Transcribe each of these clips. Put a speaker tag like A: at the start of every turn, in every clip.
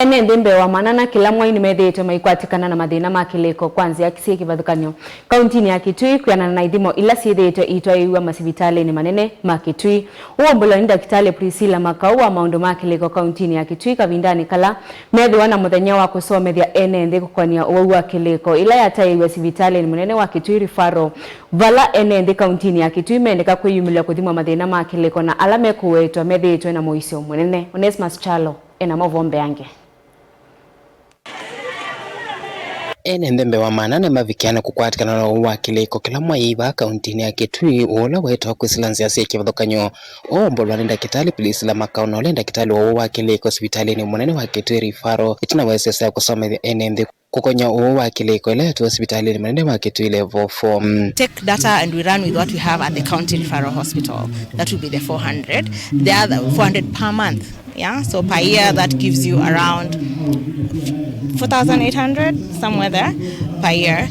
A: Enenthi Mbee wa Manana Kila Mwai Nimethiitwe Maikwatikana na Mathina ma Kiliko kwanzia Syikivathukanio Kauntini ya Kitui kwiana na Ithimo ila Syithiitwe Itwaiiwa Masivitalini Manene ma Kitui. Uombolo ni Daktari Kwisila makau wa maundu ma Kiliko Kauntini ya Kitui kavindani kala methiwa na muthenya wa kusomethia Enenthi gukwania uwau wa Kiliko ila yataiiwe Masivitalini Manene wa Kitui rifaro vala Enenthi Kauntini ya Kitui mendeka kwiyumilia kuthimwa mathina ma Kiliko na ala me Kuwetwa methiitwe na muisyo munene. Onesmus Chalo ena mavombe yange.
B: Enenthi Mbee wa Manane mavikiana kukwatikana na uwa Kiliko kila Mwai Kauntini ya Kitui ula wetwa Kwisila Nzia Syikivathukanio oombolwa ni Daktari Kwisila makau na ule Daktari wa uwa Kiliko Masivitalini Manene wa Kitui rifaro itinawezesya kusomethia Enenthi kukonya uwa Kiliko ila yatwa Masivitalini Manene wa Kitui level 4.
C: Take data and we run with what we have at the Kauntini Referral Hospital. That will be the 400. The other 400 per month. Yeah, so per year that gives you around 4,800 somewhere there per year.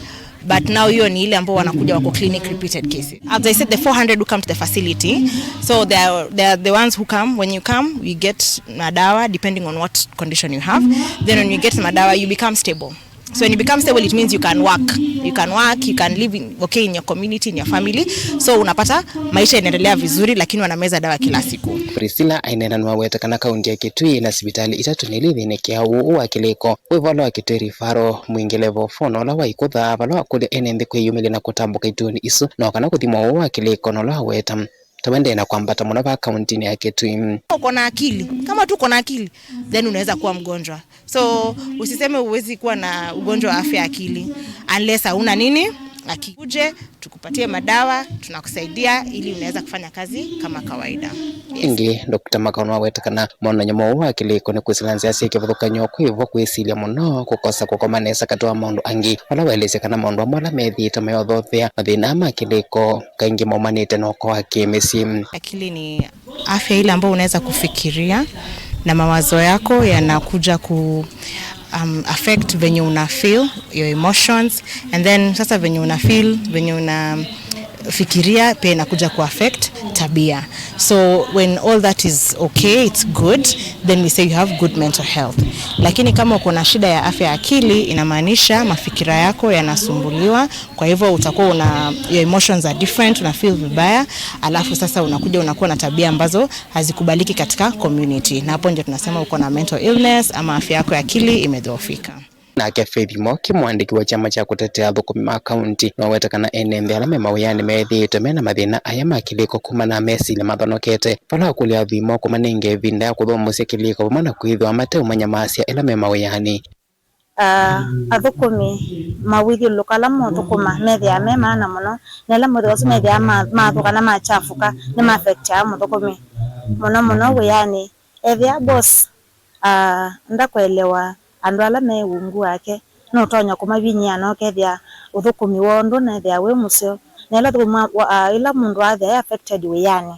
C: But now you ni ile ambao wanakuja wako clinic repeated cases. As I said, the 400 who come to the facility. So they are the ones who come. When you come, you get madawa depending on what condition you have. Then when you get madawa, you become stable. So when you become stable, it means you can work. You can work, you can live in your community, in your family. So unapata maisha inaendelea vizuri lakini wanameza dawa kila siku.
B: Kwisila ainena nwawetakana kaunti ya Kitui na sibitali itatu nilithinekia uwa Kiliko wivalo wa Kitui rifaro mwingi level 4 nola waikutha valo wakule Enenthi kwiyumilia na kutambuka ituni isu na wakana kuthimwa uwa Kiliko nola weta tawende na kwambata muna va Kauntini ya Kitui.
C: Uko na akili. Kama tu uko na akili, then unaweza kuwa mgonjwa. So usiseme uwezi kuwa na ugonjwa wa afya akili unless hauna nini? Akikuje tukupatie madawa, tunakusaidia ili unaweza kufanya kazi kama kawaida.
B: Ingi Dr. Makau wetakana mwana nyamo wa Kiliko ni Kwisila Nzia Syikivathukanio kwivwa kwisilia muno kukosa kukomanesa katwa maundu angi wala welezekana maundu amala methiitwe mayothothia mathina ma Kiliko kaingi maumanite na uko wake misi.
C: Akili ni afya ile ambayo unaweza kufikiria na mawazo yako yanakuja ku affect venye una feel your emotions, and then sasa venye una feel venye una fikiria pia inakuja ku affect tabia. So when all that is okay, it's good, then we say you have good mental health. Lakini kama uko na shida ya afya ya akili inamaanisha mafikira yako yanasumbuliwa, kwa hivyo utakuwa your emotions are different, una feel vibaya, alafu sasa unakuwa na tabia ambazo hazikubaliki katika community. Na hapo ndio tunasema uko na mental illness ama afya yako ya akili imedhoofika.
B: Na Ithimo kimwandiki wa chama cha kutetea thukumi ma kaunti no wetakana Enenthi ala memawiyani methiitwe mena mathina aya ma Kiliko kuma na mesile mathonokete pala kulia Ithimo kuma ninge vinda ya kuthomusya Kiliko pamana kwithwa mateu manyamasia ila memawiyani.
D: Athukumi mawithio lokala moto kuma methia mema na muno nela muthe wasu methia mathukana machafuka ni affect ya muthukumi muno wiyani ethia boss ndakwelewa andu ala me wungu wake no tonya kumavinya no kethia uthukumi wondo na thia we musyo nela thuma ila mundu athia affected wiyani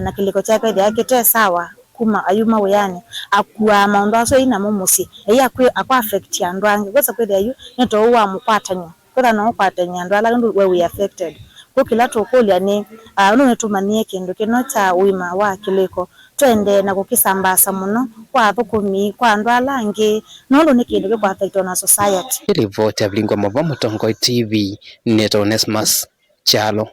D: na Kiliko chake thia kite sawa kuma ayuma wiyani akua maundu aso ina mumusi iya akwa affect andu ange kwesa kwethia yu neto wa mukwatanya kwetha no kwatanya andu ala ndu we affected ko kila tokolia ni no netumanie kindu kino cha wima wa Kiliko twende na kukisambasa muno kwa thukumi kwa andu ala angi no ni kindu kwa affect on society.
B: Report ya Mlingwa Mavo Mutongo TV Onesmus Chalo.